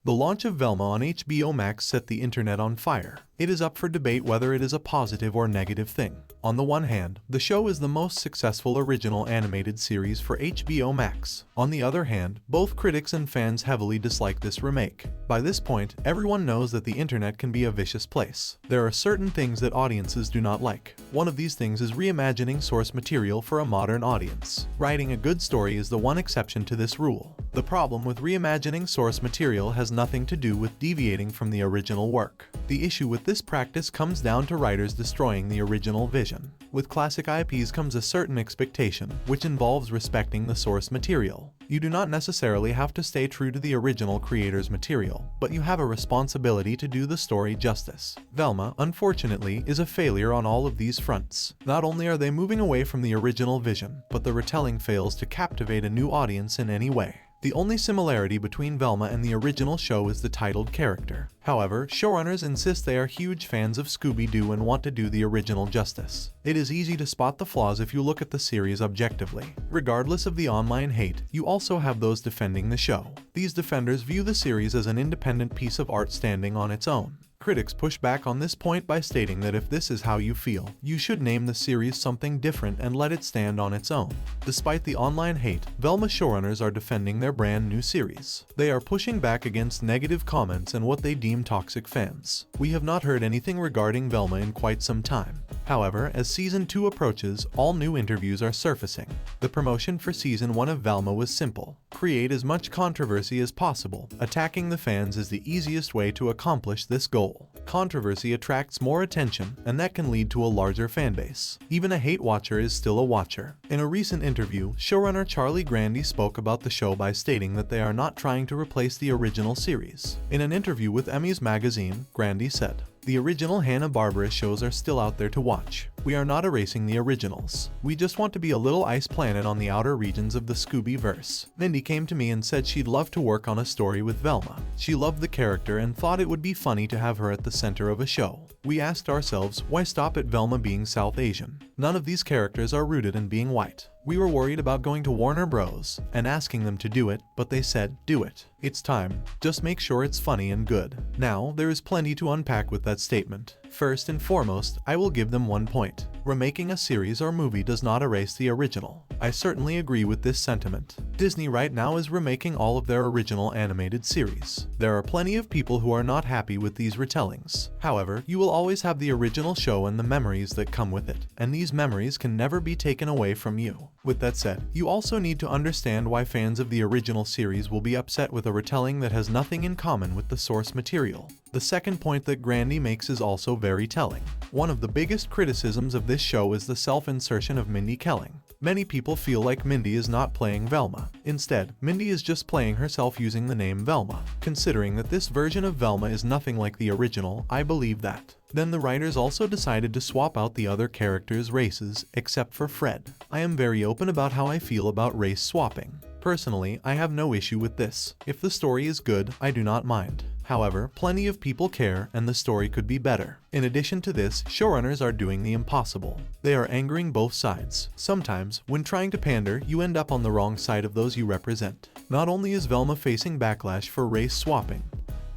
The launch of Velma on HBO Max set the internet on fire. It is up for debate whether it is a positive or negative thing. On the one hand, the show is the most successful original animated series for HBO Max. On the other hand, both critics and fans heavily dislike this remake. By this point, everyone knows that the internet can be a vicious place. There are certain things that audiences do not like. One of these things is reimagining source material for a modern audience. Writing a good story is the one exception to this rule. The problem with reimagining source material has nothing to do with deviating from the original work. The issue with this practice comes down to writers destroying the original vision. With classic IPs comes a certain expectation, which involves respecting the source material. You do not necessarily have to stay true to the original creator's material, but you have a responsibility to do the story justice. Velma, unfortunately, is a failure on all of these fronts. Not only are they moving away from the original vision, but the retelling fails to captivate a new audience in any way. The only similarity between Velma and the original show is the titled character. However, showrunners insist they are huge fans of Scooby-Doo and want to do the original justice. It is easy to spot the flaws if you look at the series objectively. Regardless of the online hate, you also have those defending the show. These defenders view the series as an independent piece of art standing on its own. Critics push back on this point by stating that if this is how you feel, you should name the series something different and let it stand on its own. Despite the online hate, Velma showrunners are defending their brand new series. They are pushing back against negative comments and what they deem toxic fans. We have not heard anything regarding Velma in quite some time. However, as Season 2 approaches, all new interviews are surfacing. The promotion for Season 1 of Velma was simple. Create as much controversy as possible. Attacking the fans is the easiest way to accomplish this goal. Controversy attracts more attention, and that can lead to a larger fanbase. Even a hate watcher is still a watcher. In a recent interview, showrunner Charlie Grandy spoke about the show by stating that they are not trying to replace the original series. In an interview with Emmys magazine, Grandy said, "The original Hanna-Barbera shows are still out there to watch. We are not erasing the originals. We just want to be a little ice planet on the outer regions of the Scooby-verse." Mindy came to me and said she'd love to work on a story with Velma. She loved the character and thought it would be funny to have her at the center of a show. We asked ourselves, why stop at Velma being South Asian? None of these characters are rooted in being white. We were worried about going to Warner Bros. And asking them to do it, but they said, do it. It's time. Just make sure it's funny and good. Now, there is plenty to unpack with that statement. First and foremost, I will give them one point. Remaking a series or movie does not erase the original. I certainly agree with this sentiment. Disney right now is remaking all of their original animated series. There are plenty of people who are not happy with these retellings. However, you will always have the original show and the memories that come with it, and these memories can never be taken away from you. With that said, you also need to understand why fans of the original series will be upset with a retelling that has nothing in common with the source material. The second point that Grandy makes is also very telling. One of the biggest criticisms of this show is the self-insertion of Mindy Kaling. Many people feel like Mindy is not playing Velma. Instead, Mindy is just playing herself using the name Velma. Considering that this version of Velma is nothing like the original, I believe that. Then the writers also decided to swap out the other characters' races, except for Fred. I am very open about how I feel about race swapping. Personally, I have no issue with this. If the story is good, I do not mind. However, plenty of people care and the story could be better. In addition to this, showrunners are doing the impossible. They are angering both sides. Sometimes, when trying to pander, you end up on the wrong side of those you represent. Not only is Velma facing backlash for race swapping,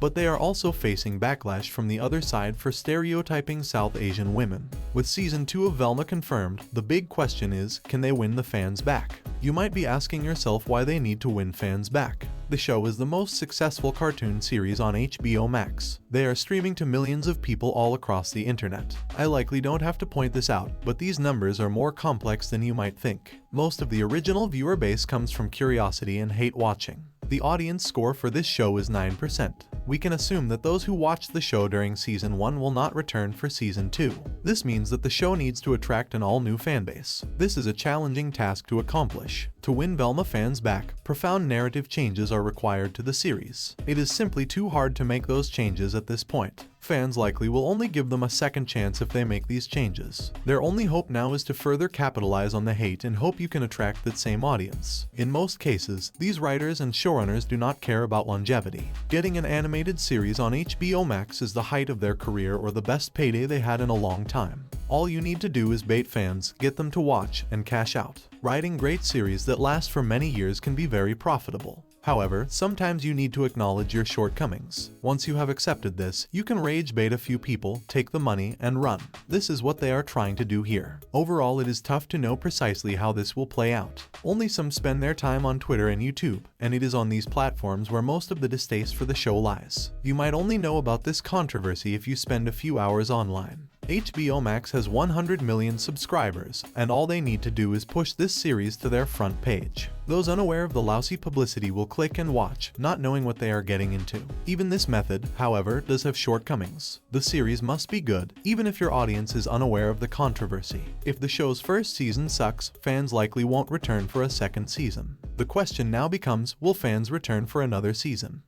but they are also facing backlash from the other side for stereotyping South Asian women. With Season 2 of Velma confirmed, the big question is, can they win the fans back? You might be asking yourself why they need to win fans back. The show is the most successful cartoon series on HBO Max. They are streaming to millions of people all across the internet. I likely don't have to point this out, but these numbers are more complex than you might think. Most of the original viewer base comes from curiosity and hate watching. The audience score for this show is 9%. We can assume that those who watched the show during Season 1 will not return for Season 2. This means that the show needs to attract an all-new fanbase. This is a challenging task to accomplish. To win Velma fans back, profound narrative changes are required to the series. It is simply too hard to make those changes at this point. Fans likely will only give them a second chance if they make these changes. Their only hope now is to further capitalize on the hate and hope you can attract that same audience. In most cases, these writers and showrunners do not care about longevity. Getting an animated series on HBO Max is the height of their career or the best payday they had in a long time. All you need to do is bait fans, get them to watch, and cash out. Writing great series that last for many years can be very profitable. However, sometimes you need to acknowledge your shortcomings. Once you have accepted this, you can rage bait a few people, take the money, and run. This is what they are trying to do here. Overall, it is tough to know precisely how this will play out. Only some spend their time on Twitter and YouTube, and it is on these platforms where most of the distaste for the show lies. You might only know about this controversy if you spend a few hours online. HBO Max has 100 million subscribers, and all they need to do is push this series to their front page. Those unaware of the lousy publicity will click and watch, not knowing what they are getting into. Even this method, however, does have shortcomings. The series must be good, even if your audience is unaware of the controversy. If the show's first season sucks, fans likely won't return for a second season. The question now becomes, will fans return for another season?